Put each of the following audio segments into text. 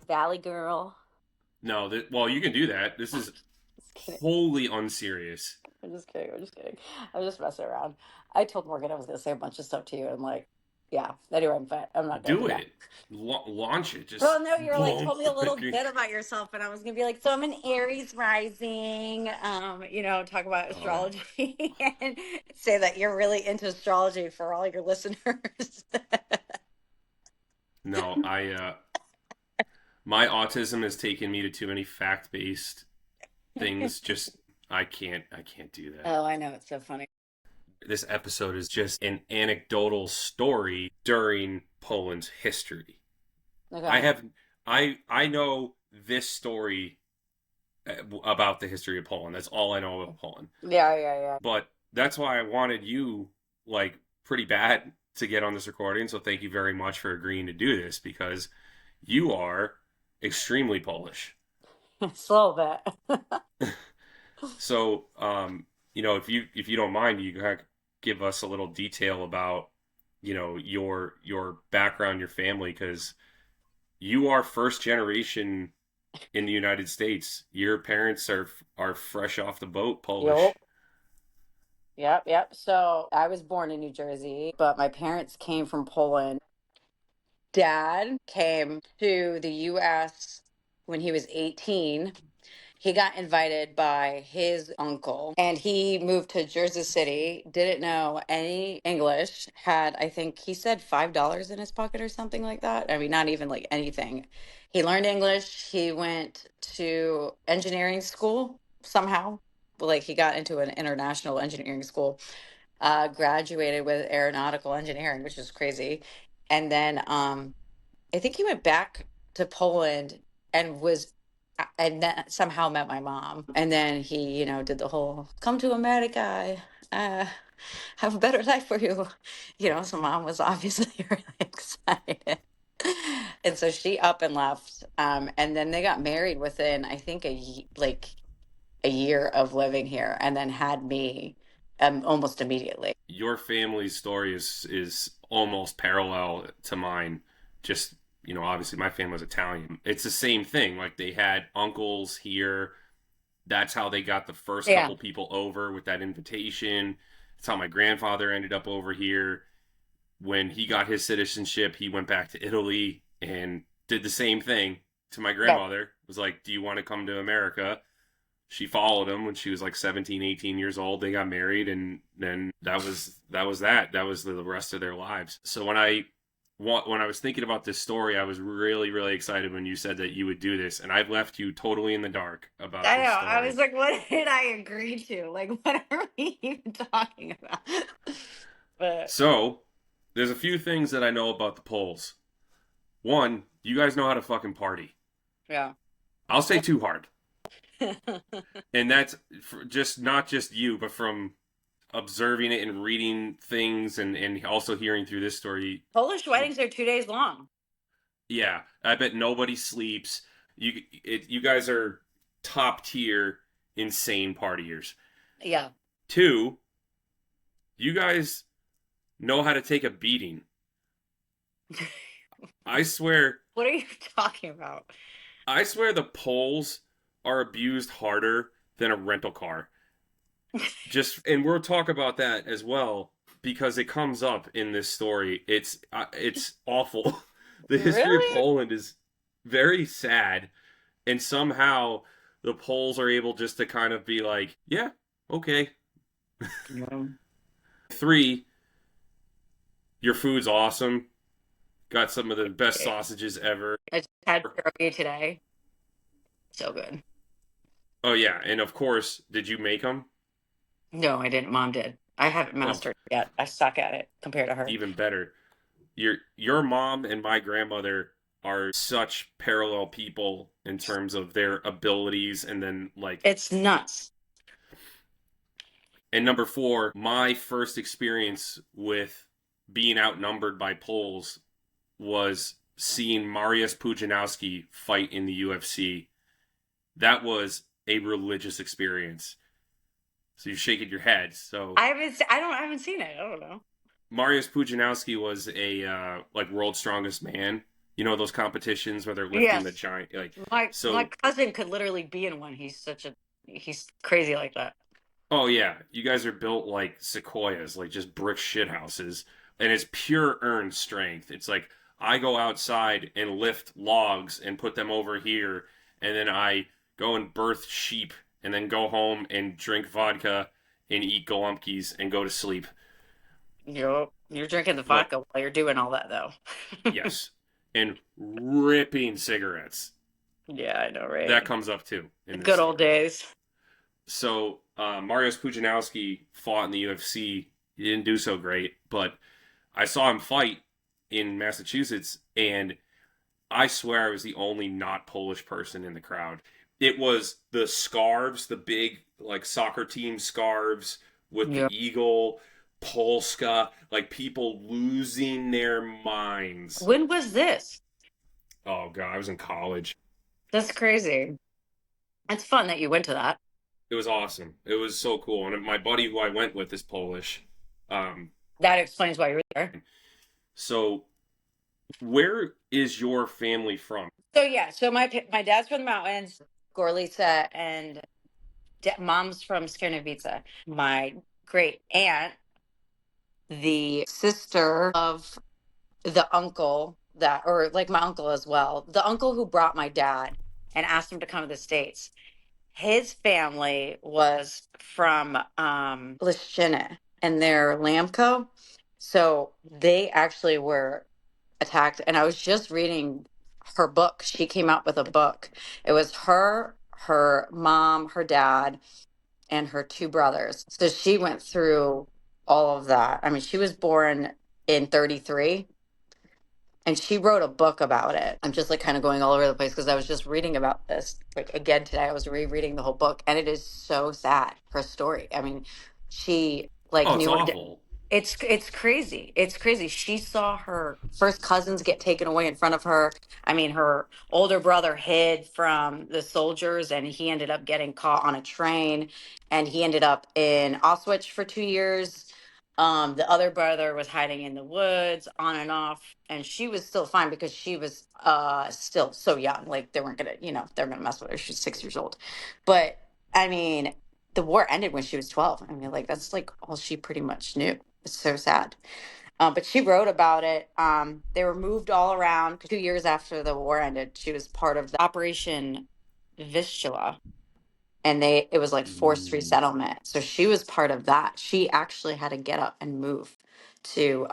Valley Girl. No, well, you can do that. This is Just kidding. wholly unserious. I'm just kidding. I'm just kidding. I'm just messing around. I told Morgan I was gonna say a bunch of stuff to you. I'm like, yeah. Anyway, I'm not gonna Do do that. it. Launch it. Just Well, no, you're like boom. told me a little bit about yourself, and I was gonna be like, so I'm an Aries rising. Talk about Oh, astrology and say that you're really into astrology for all your listeners. no, my autism has taken me to too many fact-based things. Just I can't do that. Oh, I know, it's so funny. This episode is just an anecdotal story during Poland's history. I Okay. have I know this story about the history of Poland. That's all I know about Poland. Yeah, yeah, yeah. But that's why I wanted you like pretty bad to get on this recording. So thank you very much for agreeing to do this because you are extremely Polish. Just a little bit. So if you don't mind, you can give us a little detail about your background, your family, because you are first generation in the United States. Your parents are fresh off the boat Polish. Yep. Yep, yep. So I was born in New Jersey, but my parents came from Poland. Dad came to the US when he was 18. He got invited by his uncle and he moved to Jersey City, didn't know any English, had, I think he said $5 in his pocket or something like that. I mean, not even like anything. He learned English. He went to engineering school somehow. Like he got into an international engineering school, graduated with aeronautical engineering, which is crazy. And then I think he went back to Poland and was and then somehow met my mom. And then he, did the whole come to America, uh, have a better life for you. So mom was obviously really excited. And so she up and left. And then they got married within, I think, like a year of living here, and then had me almost immediately. Your family's story is almost parallel to mine. Just obviously my family was Italian. It's the same thing. Like they had uncles here. That's how they got the first Yeah. couple people over with that invitation. That's how my grandfather ended up over here. When he got his citizenship, he went back to Italy and did the same thing to my Yeah. grandmother. Was like, "Do you want to come to America?" She followed him when she was like 17, 18 years old. They got married, and then that was that. That was the rest of their lives. So when I was thinking about this story, I was really, really excited when you said that you would do this, and I've left you totally in the dark about I know. this I was story. like, what did I agree to? Like, what are we even talking about? But So there's a few things that I know about the Poles. One, you guys know how to fucking party. yeah. I'll say too hard, and that's just not just you, but from observing it and reading things and also hearing through this story. Polish weddings are 2 days long. Yeah, I bet nobody sleeps. You guys are top tier insane partiers. Yeah. Two, you guys know how to take a beating. I swear What are you talking about? I swear the Poles are abused harder than a rental car. And we'll talk about that as well because it comes up in this story. It's awful. The history of Really? Poland is very sad, and somehow the Poles are able just to kind of be like, yeah, okay. Yeah. Three, your food's awesome. Got some of the best Okay. sausages ever. I just had pierogi today. So good. Oh yeah, and of course, did you make them? No, I didn't. Mom did. I haven't Oh, mastered it yet. I suck at it compared to her. even better. Your mom and my grandmother are such parallel people in terms of their abilities, and then like, It's nuts. and number four, my first experience with being outnumbered by Poles was seeing Mariusz Pudzianowski fight in the UFC. That was a religious experience. So you're shaking your head. So I haven't seen it. I don't know. Mariusz Pudzianowski was a like world's strongest man You know those competitions where they're lifting the Yes. giant like My so. cousin could literally be in one. He's crazy like that. Oh yeah, you guys are built like sequoias, like just brick shit houses, and it's pure earned strength. It's like I go outside and lift logs and put them over here, and then I go and birth sheep, and then go home and drink vodka and eat golumkies and go to sleep. You're drinking the Like vodka while you're doing all that though. yes, and ripping cigarettes. Yeah, I know, That right? comes up too The in this good old story. days. So Mariusz Pudzianowski fought in the UFC. He didn't do so great, but I saw him fight in Massachusetts, and I swear I was the only not Polish person in the crowd. It was the scarves, the big like soccer team scarves with the Yeah. eagle, Polska, like people losing their minds. When was this? Oh god, I was in college. That's crazy. It's fun that you went to that. It was awesome. It was so cool. And my buddy who I went with is Polish. Um, That explains why you were there. so where is your family from? So yeah, so my dad's from the mountains, Gorlice, and mom's from Skierniewice. My great aunt, the sister of the uncle that, or like my uncle as well, the uncle who brought my dad and asked him to come to the States. His family was from Lishchyna and their Lamco. So they actually were attacked. And I was just reading her book. She came out with a book. It was her, her mom, her dad, and her two brothers. So she went through all of that. I mean, she was born in 33 and she wrote a book about it. I'm just like kind of going all over the place because I was just reading about this like again today. I was rereading the whole book and it is so sad, her story. I mean, she like Oh, it's knew her awful. it's crazy. It's crazy. She saw her first cousins get taken away in front of her. I mean, her older brother hid from the soldiers and he ended up getting caught on a train and he ended up in Auschwitz for 2 years. The other brother was hiding in the woods on and off, and she was still fine because she was still so young. Like they weren't gonna, they're gonna mess with her. She's 6 years old. But I mean, the war ended when she was 12. I mean, like that's like all she pretty much knew. It's so sad. But she wrote about it. They were moved all around. 2 years after the war ended, she was part of the Operation Vistula, and it was like forced Mm. resettlement. So she was part of that. She actually had to get up and move to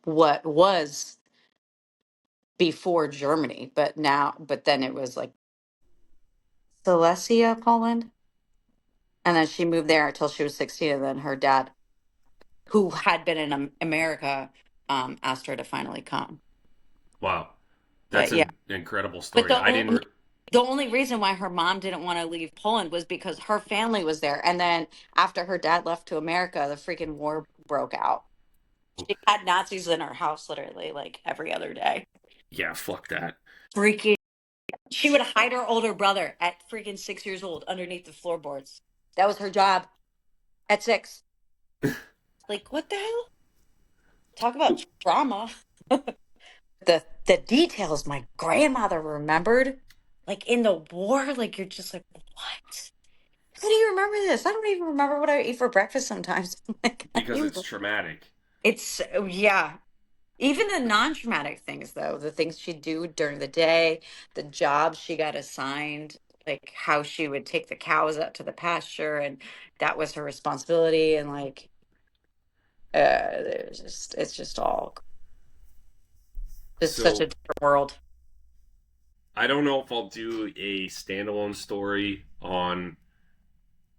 what was before Germany, but then it was like Silesia, Poland. And then she moved there until she was 16. And then her dad, who had been in America, asked her to finally come. Wow. That's But yeah, an incredible but story. I didn't. the only reason why her mom didn't want to leave Poland was because her family was there. And then after her dad left to America, the freaking war broke out. She had Nazis in her house literally like every other day. Yeah, fuck that. Freaking, she would hide her older brother at freaking 6 years old underneath the floorboards. That was her job at 6. Like, what the hell? Talk about trauma. The details my grandmother remembered, like in the war, like you're just like, what? How do you remember this? I don't even remember what I eat for breakfast sometimes. Like, Because it's traumatic. it's yeah. Even the non-traumatic things, though, the things she'd do during the day, the jobs she got assigned, like how she would take the cows out to the pasture, and that was her responsibility. And like, it's just all, it's such a So different world. I don't know if I'll do a standalone story on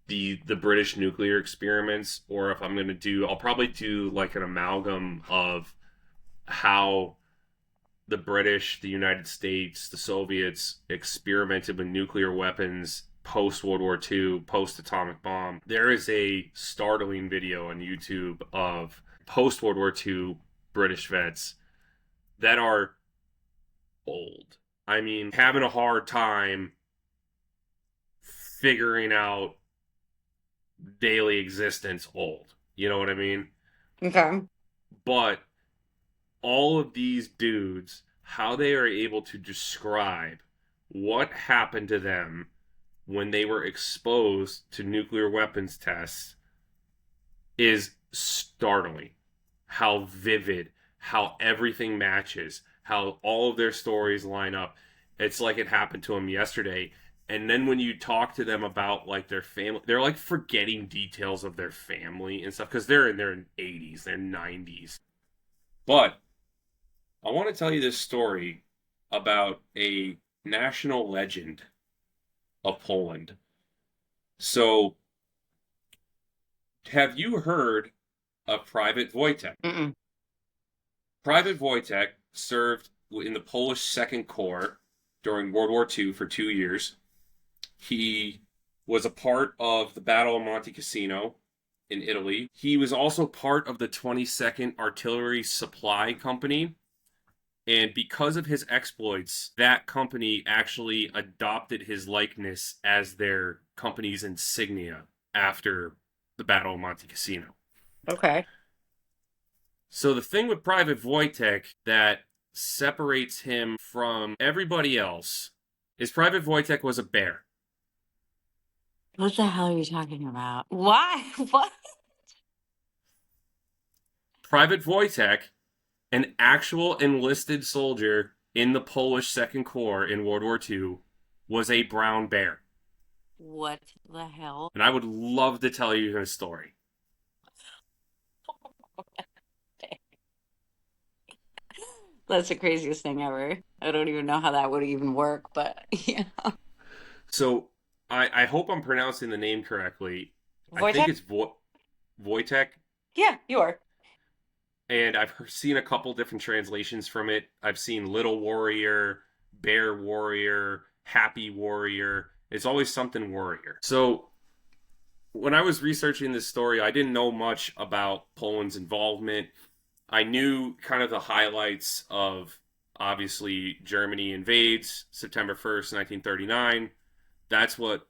the British nuclear experiments, or if I'm gonna do, I'll probably do like an amalgam of how the British, the United States, the Soviets experimented with nuclear weapons post World War II, post atomic bomb. There is a startling video on YouTube of post World War II British vets that are old. I mean, having a hard time figuring out daily existence old. You know what I mean? Okay. But all of these dudes how they are able to describe what happened to them when they were exposed to nuclear weapons tests is startling. How vivid, how everything matches, how all of their stories line up. It's like it happened to them yesterday. And then when you talk to them about like their family, they're like forgetting details of their family and stuff because they're in their 80s, their 90s. But I want to tell you this story about a national legend of Poland. So, have you heard of Private Wojtek? Mm-mm. Private Wojtek served in the Polish Second Corps during World War II for 2 years. He was a part of the Battle of Monte Cassino in Italy. He was also part of the 22nd Artillery Supply Company. And because of his exploits, that company actually adopted his likeness as their company's insignia after the Battle of Monte Cassino. Okay. So the thing with Private Wojtek that separates him from everybody else is Private Wojtek was a bear. What the hell are you talking about? Why? What? Private Wojtek, an actual enlisted soldier in the Polish Second Corps in World War II, was a brown bear. What the hell? And I would love to tell you his story. That's the craziest thing ever. I don't even know how that would even work, but yeah. So I hope I'm pronouncing the name correctly. I think Wojtek? it's Wojtek, Yeah, you are. and I've seen a couple different translations from it. I've seen Little Warrior, Bear Warrior, Happy Warrior. It's always something warrior. So when I was researching this story, I didn't know much about Poland's involvement. I knew kind of the highlights of obviously Germany invades September 1st, 1939. That's what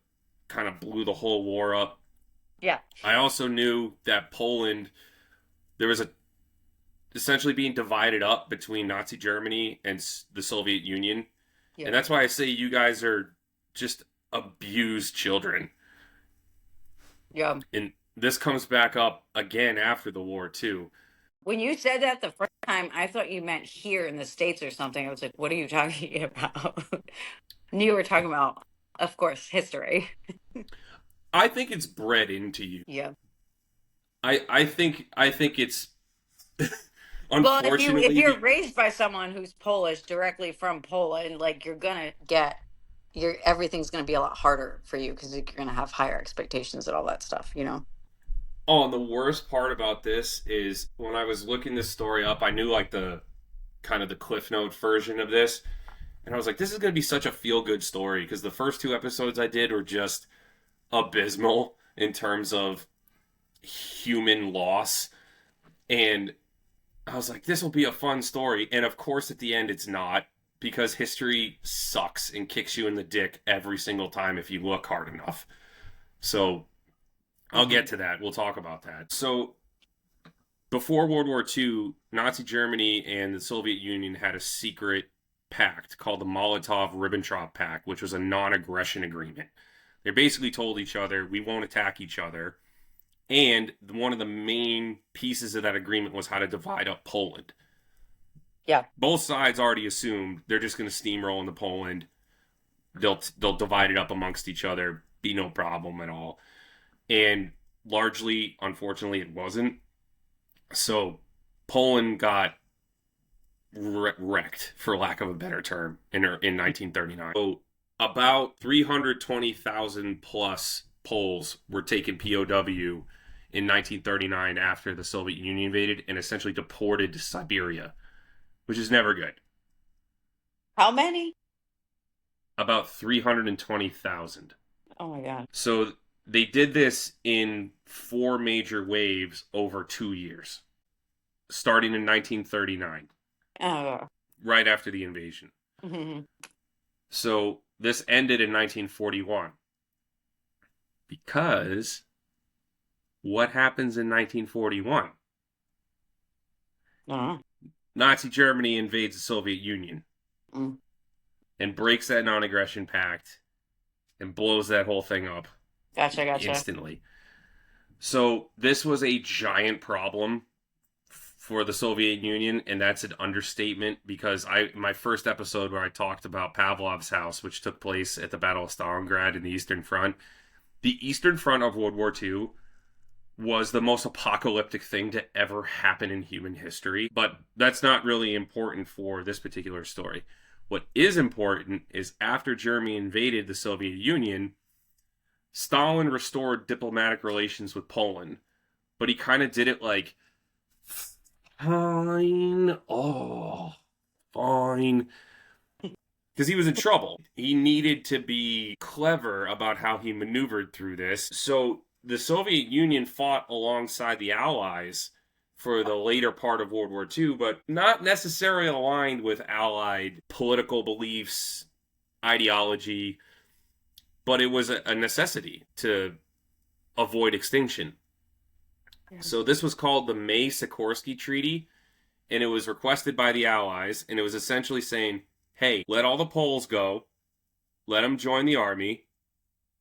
kind of blew the whole war up. Yeah. I also knew that Poland, there was a essentially being divided up between Nazi Germany and the Soviet Union. Yeah. And that's why I say you guys are just abused children. Yeah. And this comes back up again after the war, too. When you said that the first time, I thought you meant here in the States or something. I was like, what are you talking about? Knew you were talking about, of course, history. I think it's bred into you. Yeah. I think it's Well, if unfortunately you're raised by someone who's Polish directly from Poland, like you're gonna get your everything's gonna be a lot harder for you because you're gonna have higher expectations and all that stuff, you know? oh, and the worst part about this is when I was looking this story up, I knew like the kind of the Cliff Note version of this, and I was like, this is going to be such a feel good story because the first two episodes I did were just abysmal in terms of human loss, and I was like, this will be a fun story, and of course at the end it's not because history sucks and kicks you in the dick every single time if you look hard enough. So I'll get to that. We'll talk about that. So before World War II, Nazi Germany and the Soviet Union had a secret pact called the Molotov-Ribbentrop Pact, which was a non-aggression agreement. They basically told each other, we won't attack each other. And one of the main pieces of that agreement was how to divide up Poland. Yeah. Both sides already assumed they're just going to steamroll into Poland. They'll divide it up amongst each other, be no problem at all. And largely, unfortunately, it wasn't. So Poland got wrecked, for lack of a better term, in 1939. So about 320,000 plus Poles were taken POW in 1939 after the Soviet Union invaded and essentially deported to Siberia, which is never good. How many? About 320,000. Oh my God. So they did this in 4 major waves over 2 years, starting in 1939, Oh. right after the invasion. Mm-hmm. So this ended in 1941. Because what happens in 1941? Uh-huh. Nazi Germany invades the Soviet Union. Mm. and breaks that non-aggression pact and blows that whole thing up Gotcha, gotcha. instantly. So this was a giant problem for the Soviet Union, and that's an understatement because my first episode where I talked about Pavlov's house, which took place at the Battle of Stalingrad in the Eastern Front, the Eastern Front of World War II was the most apocalyptic thing to ever happen in human history. But that's not really important for this particular story. What is important is after Germany invaded the Soviet Union, Stalin restored diplomatic relations with Poland, but he kind of did it like, fine, oh, fine. Because he was in trouble. He needed to be clever about how he maneuvered through this. So the Soviet Union fought alongside the Allies for the later part of World War II, but not necessarily aligned with Allied political beliefs, ideology, but it was a necessity to avoid extinction. Yeah. So this was called the May-Sikorsky Treaty, and it was requested by the Allies, and it was essentially saying, hey, let all the Poles go, let them join the army,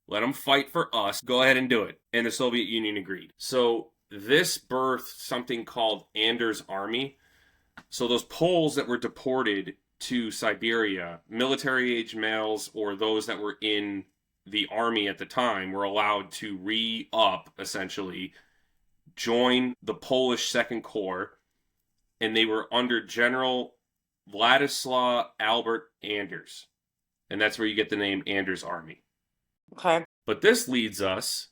let them fight for us, go ahead and do it. And the Soviet Union agreed. So this birthed something called Anders' Army. So those Poles that were deported to Siberia, military-age males or those that were in the army at the time were allowed to re-up, essentially, join the Polish Second Corps, and they were under General Vladislav Albert Anders. And that's where you get the name Anders' Army. Okay. But this leads us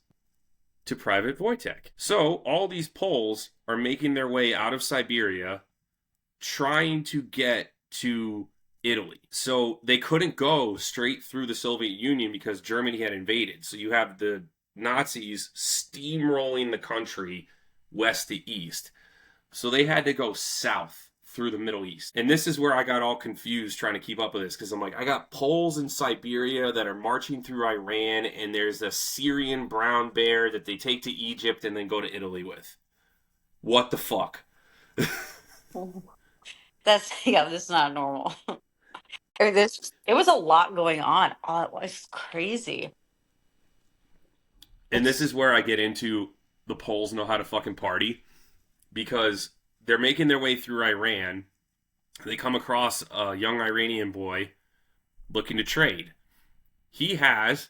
to Private Wojtek. So all these Poles are making their way out of Siberia, trying to get to Italy. So they couldn't go straight through the Soviet Union because Germany had invaded. So you have the Nazis steamrolling the country west to east. So they had to go south through the Middle East. And this is where I got all confused trying to keep up with this because I'm like, I got Poles in Siberia that are marching through Iran, and there's a Syrian brown bear that they take to Egypt and then go to Italy with. What the fuck? That's yeah, this is not normal. It was a lot going on. Oh, it was crazy. And this It's is where I get into the Poles know how to fucking party because they're making their way through Iran. They come across a young Iranian boy looking to trade. He has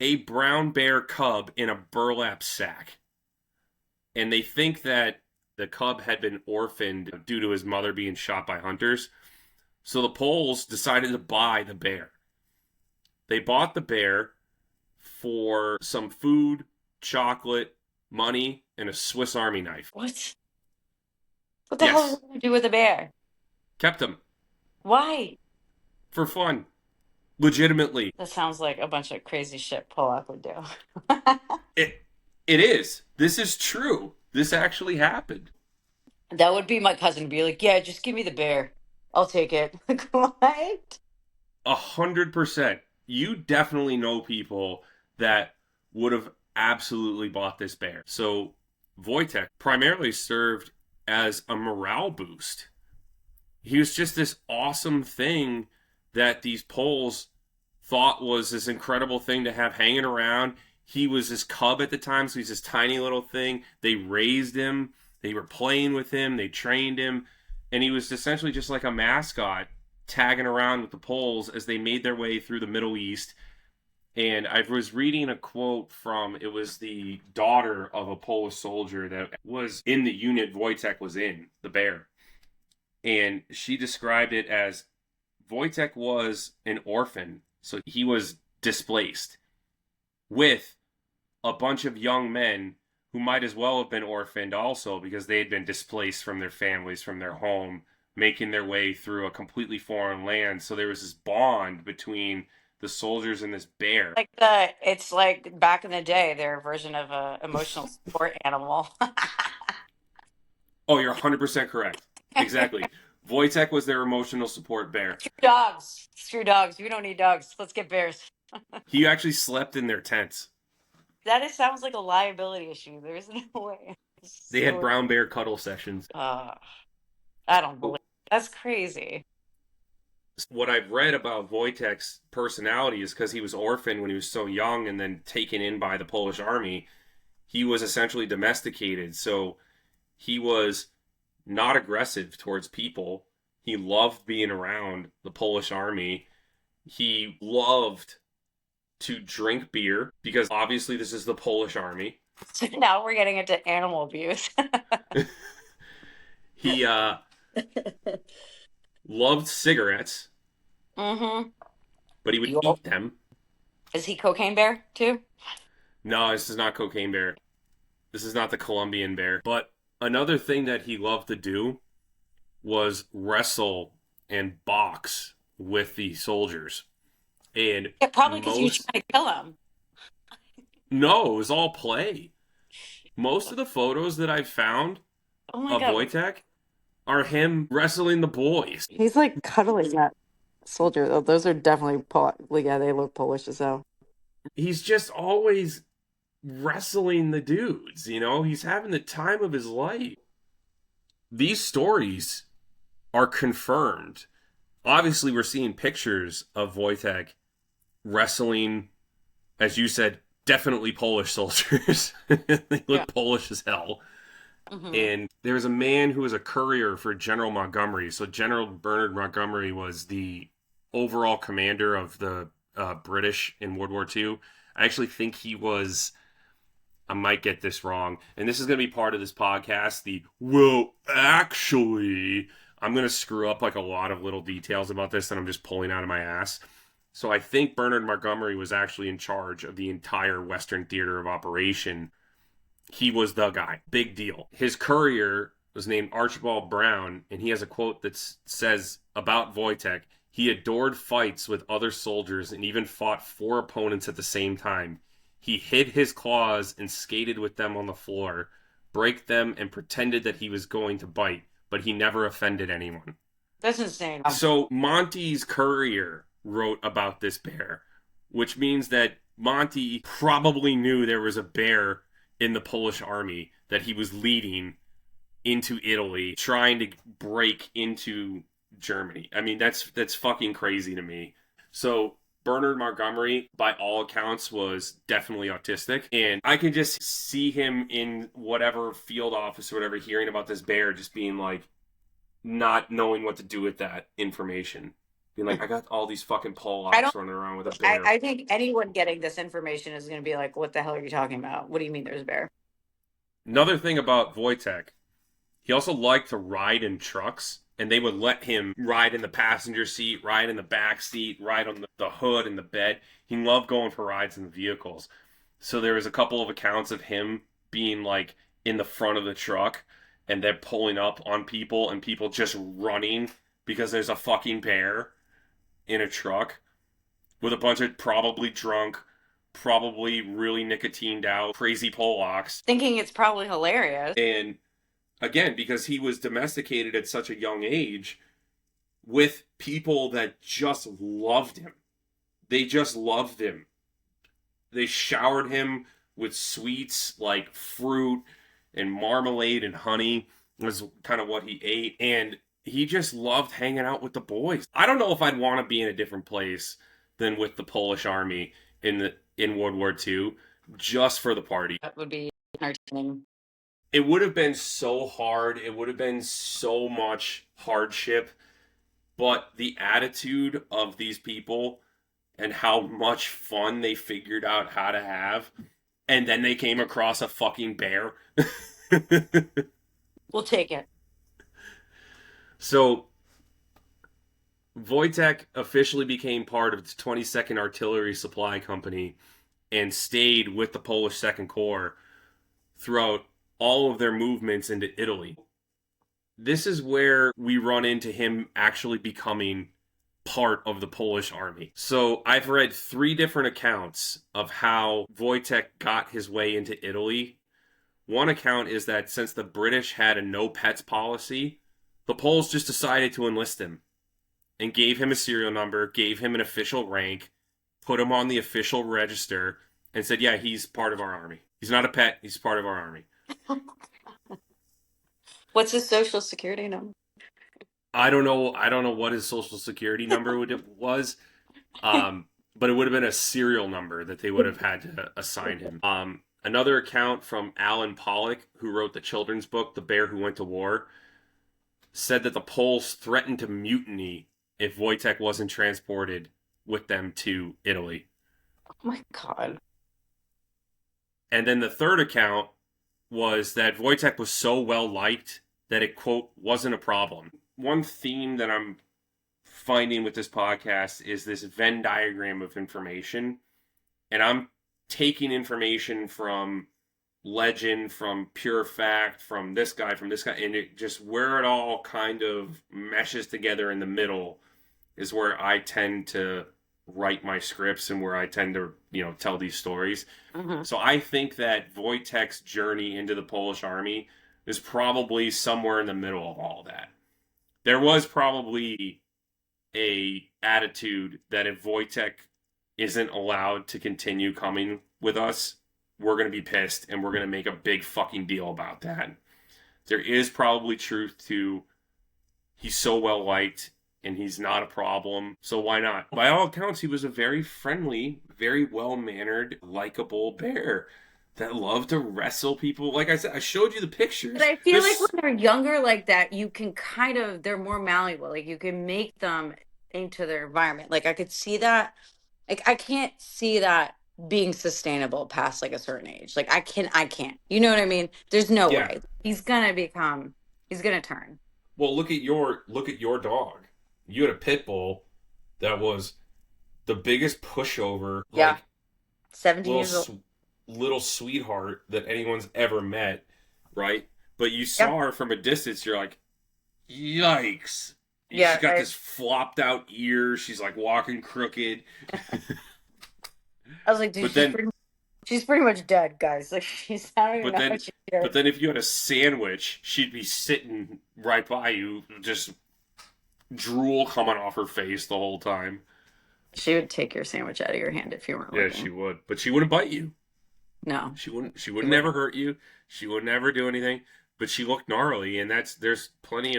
a brown bear cub in a burlap sack. And they think that the cub had been orphaned due to his mother being shot by hunters. So the Poles decided to buy the bear. They bought the bear for some food, chocolate, money, and a Swiss Army knife. what? What the hell are Yes, we gonna do with a bear? kept him Why? for fun, legitimately. That sounds like a bunch of crazy shit Polak would do. It it is. This is true. This actually happened. That would be my cousin to be like, yeah, just give me the bear. I'll take it. Like, what? 100%. You definitely know people that would have absolutely bought this bear. So Wojtek primarily served as a morale boost. He was just this awesome thing that these Poles thought was this incredible thing to have hanging around. He was this cub at the time, so he's this tiny little thing. They raised him, they were playing with him, they trained him, and he was essentially just like a mascot tagging around with the Poles as they made their way through the Middle East. And I was reading a quote from, it was the daughter of a Polish soldier that was in the unit Wojtek was in, the bear. And she described it as Wojtek was an orphan, so he was displaced with a bunch of young men who might as well have been orphaned also because they had been displaced from their families, from their home, making their way through a completely foreign land. So there was this bond between the soldiers and this bear. It's like back in the day, their version of a emotional support animal. Oh, you're 100% correct. Exactly. Wojtek was their emotional support bear. Screw dogs. Screw dogs. We don't need dogs. Let's get bears. He actually slept in their tents. Sounds like a liability issue. There's no way. They had So, brown bear cuddle sessions. uh, I don't believe that's crazy. What I've read about Wojtek's personality is because he was orphaned when he was so young and then taken in by the Polish army. He was essentially domesticated. So he was not aggressive towards people. He loved being around the Polish army. He loved to drink beer because obviously this is the Polish army. So now we're getting into animal abuse. He loved cigarettes, Mm-hmm. but he would Yup. eat them. Is he cocaine bear too? No, this is not Cocaine Bear. This is not the Colombian bear. But another thing that he loved to do was wrestle and box with the soldiers. And Yeah, probably because he was most, trying to kill him. no, it was all play. Most of the photos that I've found Oh my of God. Wojtek are him wrestling the boys. He's like cuddling that soldier, though. Those are definitely yeah, they look Polish as hell. He's just always wrestling the dudes, you know? He's having the time of his life. These stories are confirmed. Obviously, we're seeing pictures of Wojtek wrestling, as you said, definitely Polish soldiers. They look Yeah. Polish as hell. Mm-hmm. And there was a man who was a courier for General Montgomery. So General Bernard Montgomery was the overall commander of the British in World War II. I actually think he was, I might get this wrong, and this is going to be part of this podcast. Actually, I'm going to screw up like a lot of little details about this that I'm just pulling out of my ass. So I think Bernard Montgomery was actually in charge of the entire Western Theater of Operation. He was the guy. Big deal. His courier was named Archibald Brown, and he has a quote that says about Wojtek, he adored fights with other soldiers and even fought 4 opponents at the same time. He hid his claws and skated with them on the floor, break them, and pretended that he was going to bite, but he never offended anyone. That's insane. So Monty's courier wrote about this bear, which means that Monty probably knew there was a bear in the Polish army that he was leading into Italy, trying to break into Germany. I mean, that's fucking crazy to me. So Bernard Montgomery, by all accounts, was definitely autistic. And I can just see him in whatever field office or whatever, hearing about this bear, just being like, not knowing what to do with that information. Being like, I got all these fucking Polacks running around with a bear. I think anyone getting this information is going to be like, what the hell are you talking about? What do you mean there's a bear? Another thing about Wojtek, he also liked to ride in trucks, and they would let him ride in the passenger seat, ride in the back seat, ride on the hood and the bed. He loved going for rides in the vehicles. So there was a couple of accounts of him being like in the front of the truck, and they're pulling up on people, and people just running because there's a fucking bear in a truck with a bunch of probably drunk, probably really nicotined out, crazy Polacks. Thinking it's probably hilarious. And again, because he was domesticated at such a young age with people that just loved him. They just loved him. They showered him with sweets like fruit and marmalade and honey was kind of what he ate. And he just loved hanging out with the boys. I don't know if I'd want to be in a different place than with the Polish army in World War II just for the party. That would be entertaining. It would have been so hard. It would have been so much hardship. But the attitude of these people and how much fun they figured out how to have, and then they came across a fucking bear. We'll take it. So Wojtek officially became part of the 22nd Artillery Supply Company and stayed with the Polish Second Corps throughout all of their movements into Italy. This is where we run into him actually becoming part of the Polish army. So I've read 3 different accounts of how Wojtek got his way into Italy. One account is that since the British had a no pets policy, the Poles just decided to enlist him and gave him a serial number, gave him an official rank, put him on the official register, and said, yeah, he's part of our army. He's not a pet, he's part of our army. What's his social security number? I don't know. I don't know what his social security number was. But it would have been a serial number that they would have had to assign him. Another account from Alan Polak, who wrote the children's book The Bear Who Went to War, said that the Poles threatened to mutiny if Wojtek wasn't transported with them to Italy. Oh my God. And then the third account was that Wojtek was so well liked that it, quote, wasn't a problem. One theme that I'm finding with this podcast is this Venn diagram of information. And I'm taking information from legend, from pure fact, from this guy, and it just where it all kind of meshes together in the middle is where I tend to write my scripts and where I tend to, tell these stories. Mm-hmm. So I think that Wojtek's journey into the Polish army is probably somewhere in the middle of all that. There was probably a attitude that if Wojtek isn't allowed to continue coming with us, we're going to be pissed and we're going to make a big fucking deal about that. There is probably truth to he's so well liked and he's not a problem, so why not? By all accounts, he was a very friendly, very well-mannered, likable bear that loved to wrestle people. Like I said, I showed you the pictures. But I feel like when they're younger like that, you can they're more malleable. Like you can make them into their environment. Like I could see that. Like I can't see that being sustainable past like a certain age. Like I can't. You know what I mean? There's no way. He's gonna turn. Well, look at your dog. You had a pit bull that was the biggest pushover, like 17 years old. Little sweetheart that anyone's ever met, right? But you saw her from a distance, you're like, yikes. Yeah, she's got this flopped out ear. She's like walking crooked. I was like, dude, she's pretty much dead, guys. Like she's not even. But then if you had a sandwich, she'd be sitting right by you, just drool coming off her face the whole time. She would take your sandwich out of your hand if you weren't looking. Yeah, she would. But she wouldn't bite you. No. She would never hurt you. She would never do anything. But she looked gnarly, and there's plenty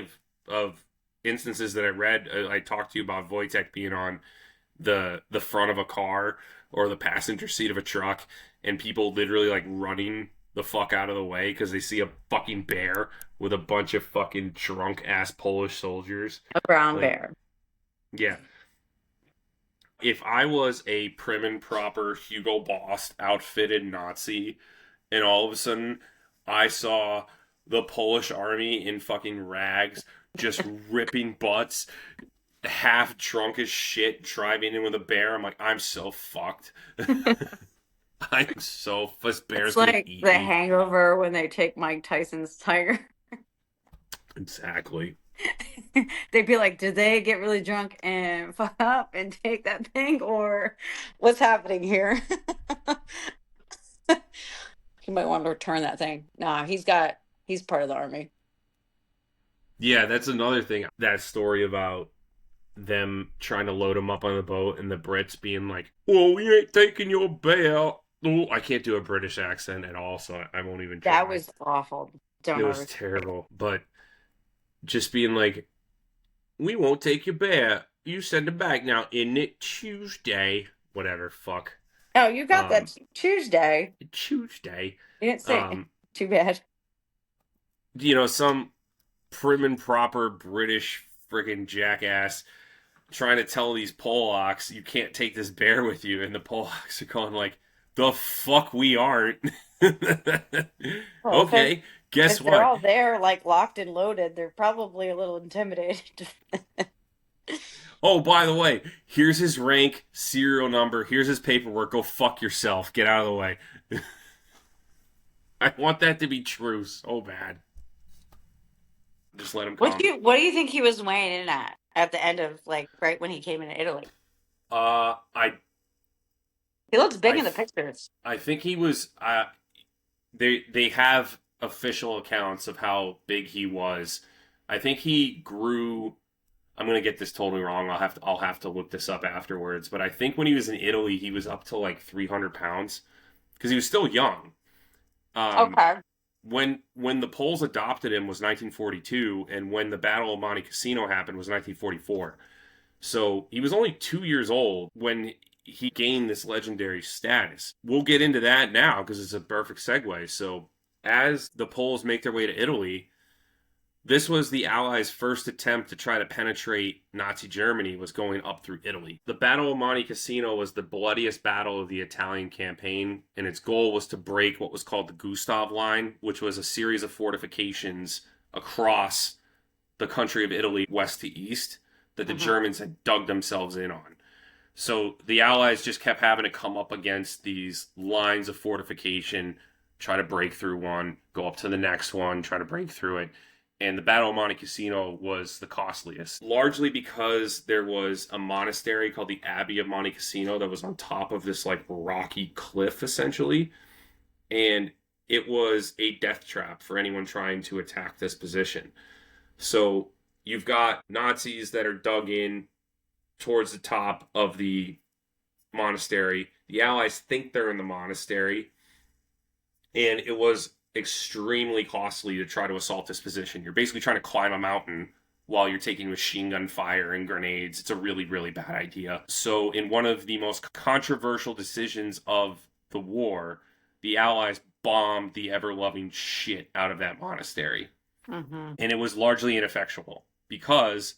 of instances that I read. I talked to you about Wojtek being on the front of a car or the passenger seat of a truck, and people literally like running the fuck out of the way because they see a fucking bear with a bunch of fucking drunk ass Polish soldiers. A brown bear. Yeah. If I was a prim and proper Hugo Boss outfitted Nazi, and all of a sudden I saw the Polish army in fucking rags just ripping butts, half drunk as shit, driving in with a bear, I'm like, I'm so fucked. This bear's it's like the Hangover when they take Mike Tyson's tiger. Exactly. They'd be like, did they get really drunk and fuck up and take that thing, or what's happening here? He might want to return that thing. Nah, he's part of the army. Yeah, that's another thing. That story about them trying to load him up on the boat and the Brits being like, well, we ain't taking your bear. Oh, I can't do a British accent at all, so I won't even try. That was awful. It was terrible. But just being like, we won't take your bear. You send it back now. Isn't it Tuesday? Whatever, fuck. Oh, you got that Tuesday. Tuesday. You didn't say too bad. Some prim and proper British friggin' jackass trying to tell these Polacks you can't take this bear with you, and the Polacks are going like, the fuck we aren't. Okay, guess what? They're all there, like locked and loaded. They're probably a little intimidated. Oh, by the way, here's his rank, serial number, here's his paperwork. Go fuck yourself. Get out of the way. I want that to be true so bad. Just let him come. What do you think he was weighing in at the end of, like, right when he came into Italy? He looks big in the pictures. I think he was. They have official accounts of how big he was. I think he grew. I'm gonna get this totally wrong. I'll have to look this up afterwards. But I think when he was in Italy, he was up to like 300 pounds because he was still young. Okay. when the Poles adopted him was 1942, and when the Battle of Monte Cassino happened was 1944. So he was only 2 years old when he gained this legendary status. We'll get into that now because it's a perfect segue. So as the Poles make their way to Italy, this was the Allies' first attempt to try to penetrate Nazi Germany, was going up through Italy. The Battle of Monte Cassino was the bloodiest battle of the Italian campaign, and its goal was to break what was called the Gustav Line, which was a series of fortifications across the country of Italy, west to east, that the Germans had dug themselves in on. So the Allies just kept having to come up against these lines of fortification, try to break through one, go up to the next one, try to break through it. And the Battle of Monte Cassino was the costliest, largely because there was a monastery called the Abbey of Monte Cassino that was on top of this like rocky cliff, essentially. And it was a death trap for anyone trying to attack this position. So you've got Nazis that are dug in towards the top of the monastery. The Allies think they're in the monastery. And it was extremely costly to try to assault this position. You're basically trying to climb a mountain while you're taking machine gun fire and grenades. It's a really, really bad idea. So in one of the most controversial decisions of the war, the Allies bombed the ever-loving shit out of that monastery. And it was largely ineffectual because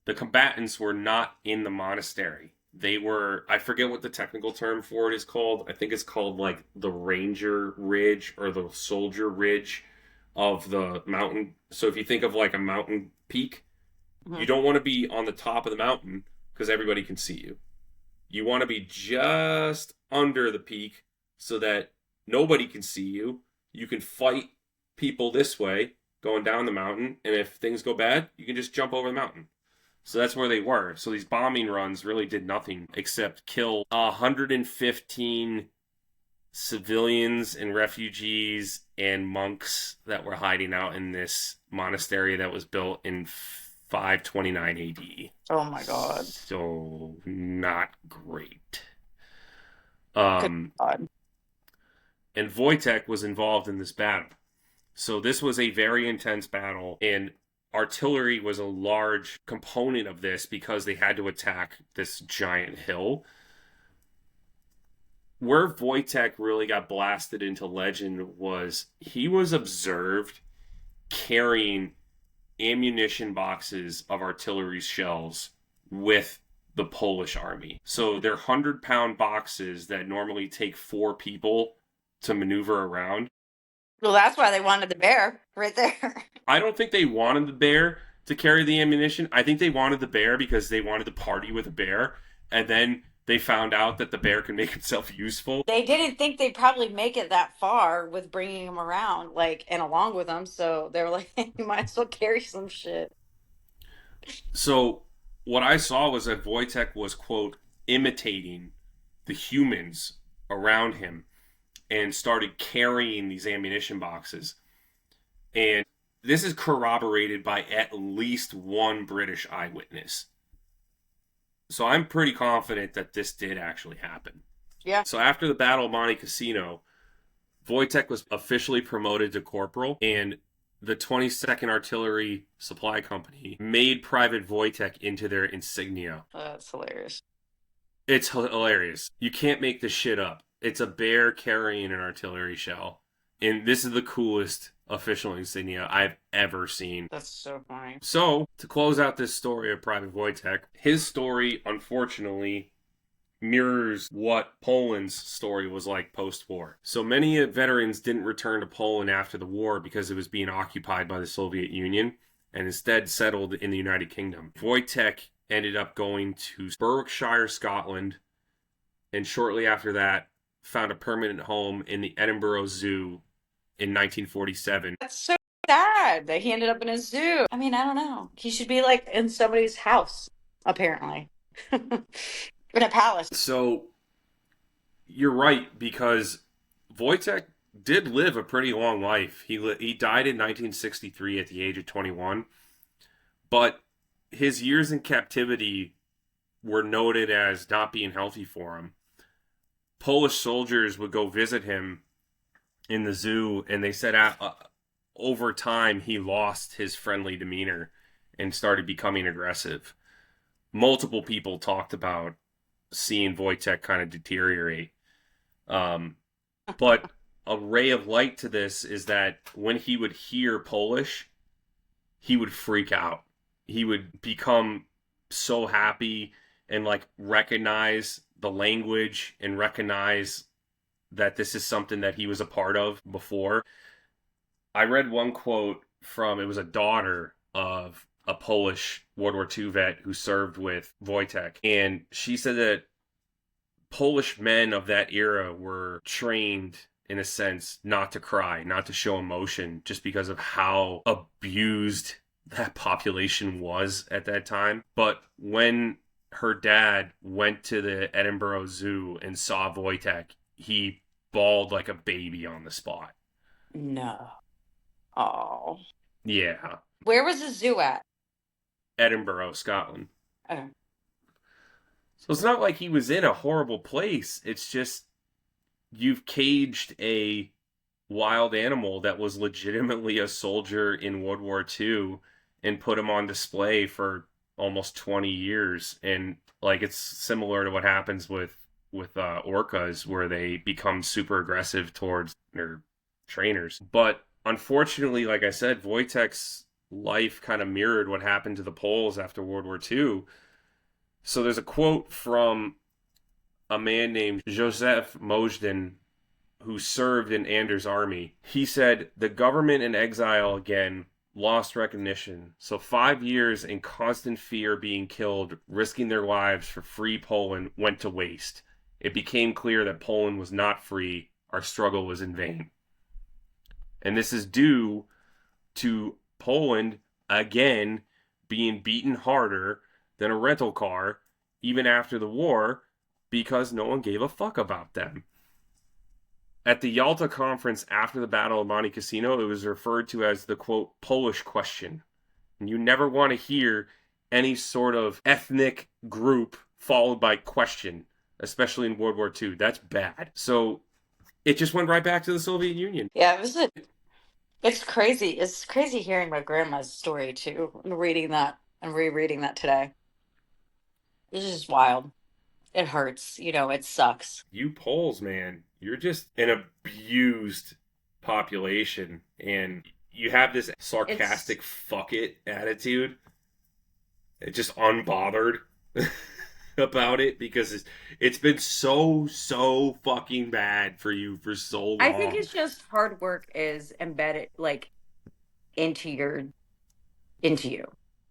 the combatants were not in the monastery. They were, I forget what the technical term for it is called. I think it's called like the Ranger Ridge or the Soldier Ridge of the mountain. So if you think of like a mountain peak, you don't want to be on the top of the mountain because everybody can see you. You want to be just under the peak so that nobody can see you. You can fight people this way going down the mountain, and if things go bad, you can just jump over the mountain. So that's where they were. So these bombing runs really did nothing except kill 115 civilians and refugees and monks that were hiding out in this monastery that was built in 529 AD. Oh my God. So not great. Good God. And Wojtek was involved in this battle. So this was a very intense battle, and artillery was a large component of this because they had to attack this giant hill. Where Wojtek really got blasted into legend was he was observed carrying ammunition boxes of artillery shells with the Polish army. So they're 100-pound boxes that normally take 4 people to maneuver around. Well, that's why they wanted the bear right there. I don't think they wanted the bear to carry the ammunition. I think they wanted the bear because they wanted to party with a bear, and then they found out that the bear can make itself useful. They didn't think they'd probably make it that far with bringing him around, like, and along with them. So they were like, you might as well carry some shit. So what I saw was that Wojtek was, quote, imitating the humans around him and started carrying these ammunition boxes. And this is corroborated by at least one British eyewitness. So I'm pretty confident that this did actually happen. Yeah. So after the Battle of Monte Cassino, Wojtek was officially promoted to corporal, and the 22nd Artillery Supply Company made Private Wojtek into their insignia. That's hilarious. It's hilarious. You can't make this shit up. It's a bear carrying an artillery shell. And this is the coolest official insignia I've ever seen. That's so funny. So, to close out this story of Private Wojtek, his story, unfortunately, mirrors what Poland's story was like post-war. So many veterans didn't return to Poland after the war because it was being occupied by the Soviet Union, and instead settled in the United Kingdom. Wojtek ended up going to Berwickshire, Scotland, and shortly after that, found a permanent home in the Edinburgh Zoo in 1947. That's so sad that he ended up in a zoo. I mean, I don't know. He should be like in somebody's house, apparently. In a palace. So, you're right, because Wojtek did live a pretty long life. He died in 1963 at the age of 21, but his years in captivity were noted as not being healthy for him. Polish soldiers would go visit him in the zoo, and they said over time he lost his friendly demeanor and started becoming aggressive. Multiple people talked about seeing Wojtek kind of deteriorate. But a ray of light to this is that when he would hear Polish, he would freak out. He would become so happy and like recognize the language and recognize that this is something that he was a part of before. I read one quote from, it was a daughter of a Polish World War II vet who served with Wojtek, and she said that Polish men of that era were trained, in a sense, not to cry, not to show emotion, just because of how abused that population was at that time. But when her dad went to the Edinburgh Zoo and saw Wojtek, he bawled like a baby on the spot. No. Oh. Yeah. Where was the zoo at? Edinburgh, Scotland. Oh. So it's not like he was in a horrible place. It's just you've caged a wild animal that was legitimately a soldier in World War II and put him on display for almost 20 years. And like it's similar to what happens with orcas, where they become super aggressive towards their trainers. But unfortunately, like I said, Wojtek's life kind of mirrored what happened to the Poles after World War II. So there's a quote from a man named Joseph Mojdan, who served in Anders' army. He said, "The government in exile again lost recognition. So 5 years in constant fear of being killed, risking their lives for free Poland, went to waste. It became clear that Poland was not free. Our struggle was in vain." And this is due to Poland, again, being beaten harder than a rental car, even after the war, because no one gave a fuck about them. At the Yalta conference after the Battle of Monte Cassino, it was referred to as the, quote, Polish question. And you never want to hear any sort of ethnic group followed by question, especially in World War II. That's bad. So it just went right back to the Soviet Union. Yeah, it's crazy. It's crazy hearing my grandma's story too, and reading that and rereading that today. It's just wild. It hurts. It sucks. You Poles, man, you're just an abused population, and you have this sarcastic fuck it attitude. It's just unbothered about it because it's been so fucking bad for you for so long. I think it's just hard work is embedded like into you.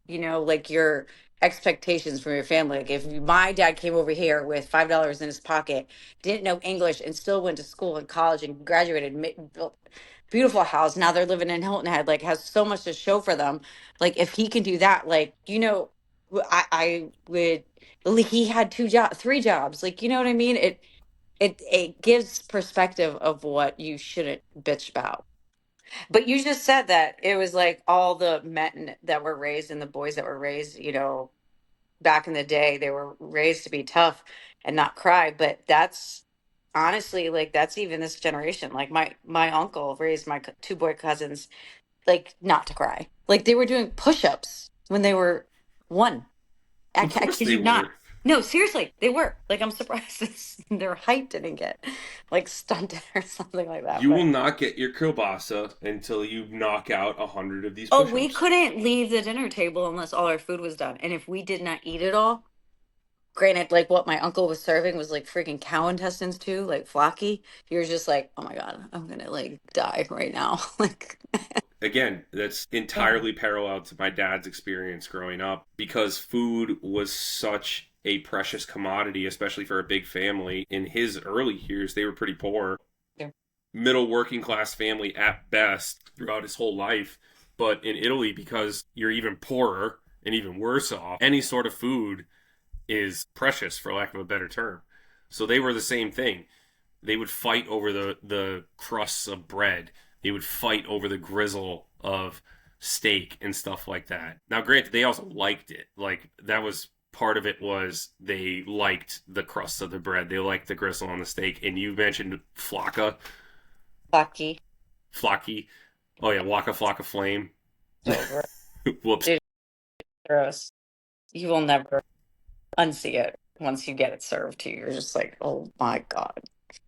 Like your expectations from your family. Like if my dad came over here with $5 in his pocket, didn't know English, and still went to school and college and graduated, built beautiful house. Now they're living in Hilton Head, like has so much to show for them. Like if he can do that, like I would. He had 2 jobs, 3 jobs. Like you know what I mean? It gives perspective of what you shouldn't bitch about. But you just said that it was like all the men that were raised and the boys that were raised, back in the day, they were raised to be tough and not cry. But that's honestly like that's even this generation. Like my uncle raised my 2 boy cousins like not to cry. Like they were doing push-ups when they were 1. I Of course kid they you not. were. No, seriously, they were. Like I'm surprised their height didn't get like stunted or something like that. You will But not get your kielbasa until you knock out 100 of these oh, we push-ups. couldn't leave the dinner table unless all our food was done. And if we did not eat it all, granted, like what my uncle was serving was like freaking cow intestines too, like flocky. You're just like, oh my God, I'm gonna like die right now. Like, Again, that's entirely parallel to my dad's experience growing up because food was such a precious commodity, especially for a big family. In his early years, they were pretty poor. yeah. Middle working class family at best throughout his whole life. But in Italy, because you're even poorer and even worse off, any sort of food is precious, for lack of a better term. So they were the same thing. They would fight over the crusts of bread. They would fight over the grizzle of steak and stuff like that. Now, granted, they also liked it. Like, that was part of it, was they liked the crust of the bread. They liked the grizzle on the steak. And you mentioned flakka. Lucky. Flocky. Oh yeah, Waka Flocka Flame. Over. Whoops. Dude, gross. You will never unsee it once you get it served to you. You're just like, oh my God.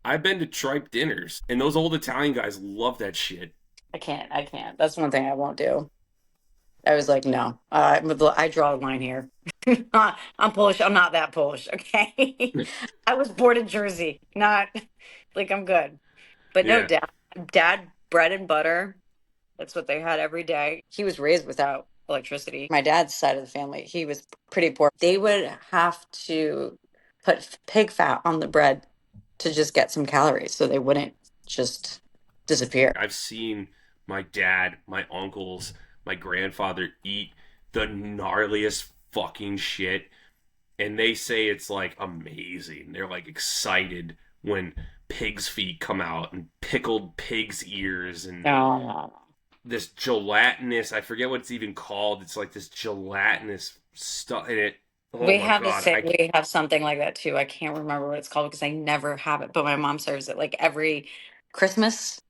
I've been to tripe dinners, and those old Italian guys love that shit. I can't. I can't. That's one thing I won't do. I was like, no, I draw a line here. I'm Polish. I'm not that Polish. Okay. I was born in Jersey, not like I'm good. But no, Yeah, dad, bread and butter. That's what they had every day. He was raised without electricity. My dad's side of the family, he was pretty poor. They would have to put pig fat on the bread to just get some calories so they wouldn't just disappear. I've seen my dad, my uncles, my grandfather eat the gnarliest fucking shit, and they say it's like amazing. They're like excited when pig's feet come out and pickled pig's ears and No. this gelatinous, I forget what it's even called. It's like this gelatinous stuff in it. Oh We my have the god, same, we have something like that too. I can't remember what it's called because I never have it, but my mom serves it like every Christmas.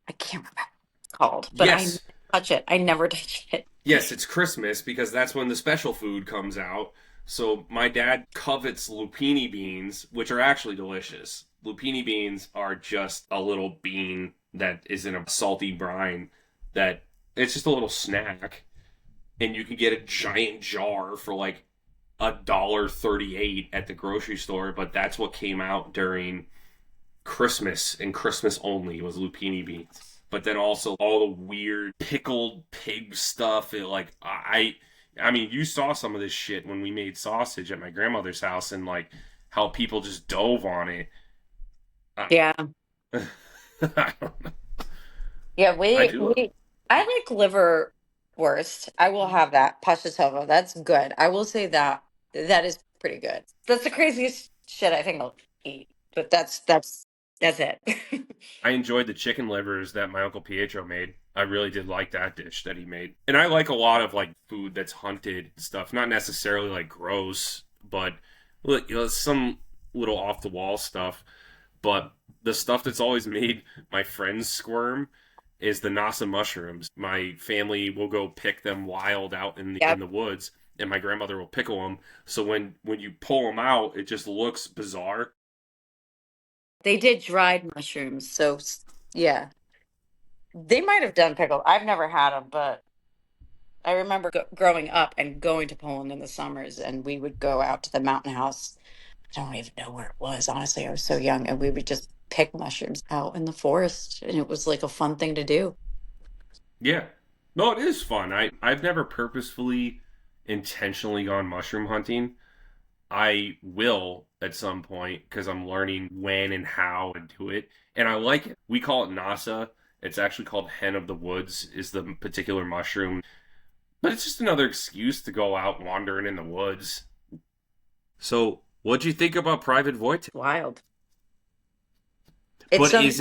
I can't remember what it's called, but I never yes. touch it. I never touch it. Yes, it's Christmas because that's when the special food comes out. So my dad covets lupini beans, which are actually delicious. Lupini beans are just a little bean that is in a salty brine that it's just a little snack, and you can get a giant jar for like $1.38 at the grocery store. But that's what came out during Christmas and Christmas only was lupini beans. But then also all the weird pickled pig stuff. I mean, you saw some of this shit when we made sausage at my grandmother's house, and like how people just dove on it. I, Yeah. I don't know. Yeah, I we do. we I like liver worst. I will have that. Pashtetova. That's good. I will say that that is pretty good. That's the craziest shit I think I'll eat. But that's it. I enjoyed the chicken livers that my uncle Pietro made. I really did like that dish that he made. And I like a lot of like food that's hunted stuff, not necessarily like gross, but some little off the wall stuff. But the stuff that's always made my friends squirm is the nasa mushrooms. My family will go pick them wild out in Yep. the woods, and my grandmother will pickle them. So when you pull them out, it just looks bizarre. They did dried mushrooms. So yeah. They might have done pickled. I've never had them, but I remember growing up and going to Poland in the summers, and we would go out to the mountain house. I don't even know where it was. Honestly, I was so young, and we would just pick mushrooms out in the forest, and it was like a fun thing to do. Yeah. No, it is fun. I've never purposefully intentionally gone mushroom hunting. I will at some point because I'm learning when and how to do it. And I like it. We call it NASA. It's actually called hen of the woods is the particular mushroom. But it's just another excuse to go out wandering in the woods. So, what'd you think about Private Voigt? Wild. It's But some is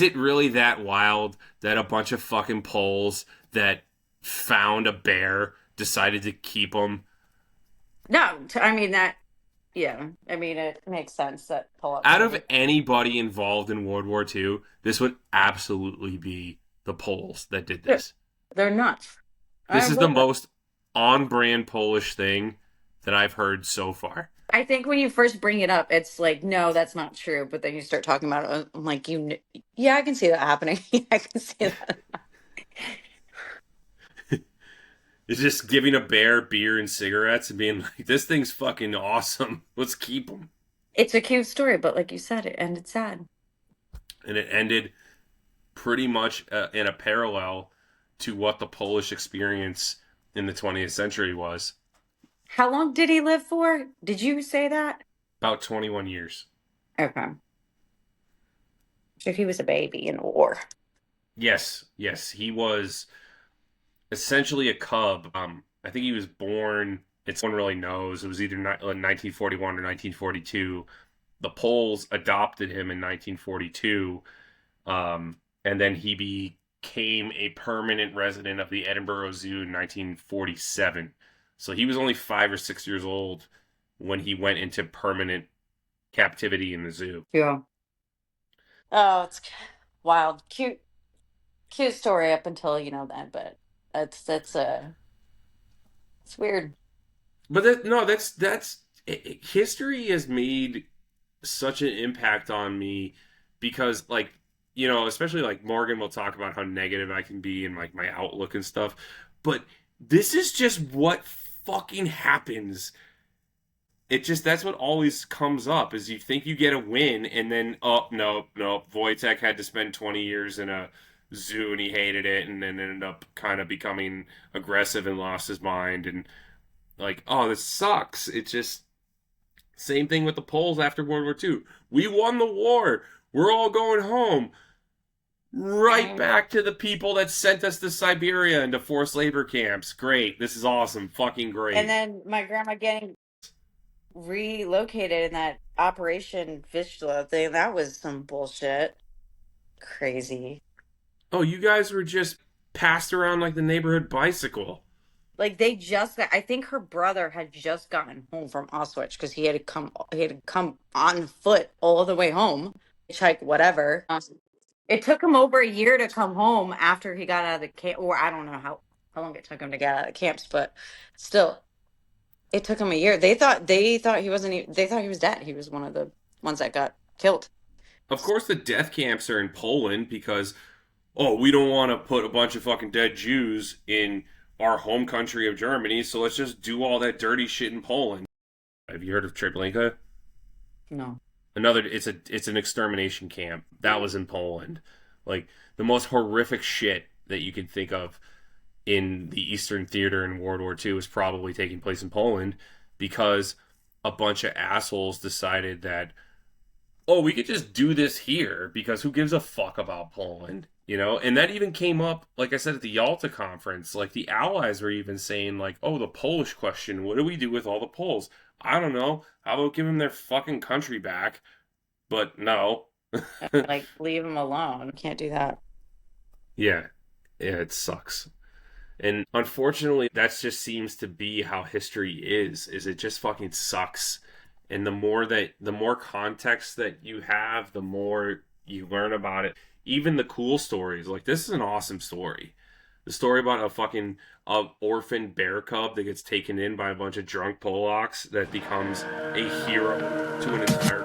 it really that wild that a bunch of fucking Poles that found a bear decided to keep him? no. I mean that. Yeah. I mean it makes sense that Polak Out would of be. anybody involved in World War II, this would absolutely be the Poles that did They're, this. they're nuts. I This is the love that. most on-brand Polish thing that I've heard so far. I think when you first bring it up, it's like, no, that's not true. But then you start talking about it, I'm like, yeah, I can see that happening. I can see that. It's just giving a bear beer and cigarettes and being like, "This thing's fucking awesome. Let's keep him." It's a cute story, but like you said, it ended sad. And it ended pretty much in a parallel to what the Polish experience in the 20th century was. How long did he live for? Did you say that? About 21 years. Okay. So he was a baby in war. Yes, yes, he was essentially a cub. I think he was born. It's no one really knows. It was either 1941 or 1942. The Poles adopted him in 1942, and then he became a permanent resident of the Edinburgh Zoo in 1947. So he was only 5 or 6 years old when he went into permanent captivity in the zoo. Yeah. Oh, it's wild, cute story up until then. But that's it's weird. But history has made such an impact on me because like especially like Morgan will talk about how negative I can be and like my outlook and stuff, but this is just what fucking happens. It just that's what always comes up is you think you get a win and then oh no Wojtek had to spend 20 years in a zoo and he hated it and then ended up kind of becoming aggressive and lost his mind and like oh this sucks. It just same thing with the Poles after World War II. We won the war. We're all going home. Right back to the people that sent us to Siberia and to forced labor camps. Great. This is awesome. Fucking great. And then my grandma getting relocated in that Operation Vistula thing. That was some bullshit. Crazy. Oh, you guys were just passed around like the neighborhood bicycle. Like I think her brother had just gotten home from Auschwitz because he had to come on foot all the way home, hitchhike, whatever. It took him over a year to come home after he got out of the camp, or I don't know how long it took him to get out of the camps, but still, it took him a year. They thought he wasn't. They thought he was dead. He was one of the ones that got killed. Of course, the death camps are in Poland because, oh, we don't want to put a bunch of fucking dead Jews in our home country of Germany, so let's just do all that dirty shit in Poland. Have you heard of Treblinka? No. It's an extermination camp that was in Poland. Like the most horrific shit that you could think of in the Eastern Theater in World War II was probably taking place in Poland because a bunch of assholes decided that oh, we could just do this here because who gives a fuck about Poland? And that even came up, like I said, at the Yalta conference. Like the Allies were even saying, like, oh, the Polish question, what do we do with all the Poles? I don't know. How about give them their fucking country back? But no. Like, leave them alone. Can't do that. Yeah, it sucks. And unfortunately, that just seems to be how history is it just fucking sucks. And the more context that you have, the more you learn about it. Even the cool stories, like this is an awesome story. The story about a fucking orphan bear cub that gets taken in by a bunch of drunk Polacks that becomes a hero to an entire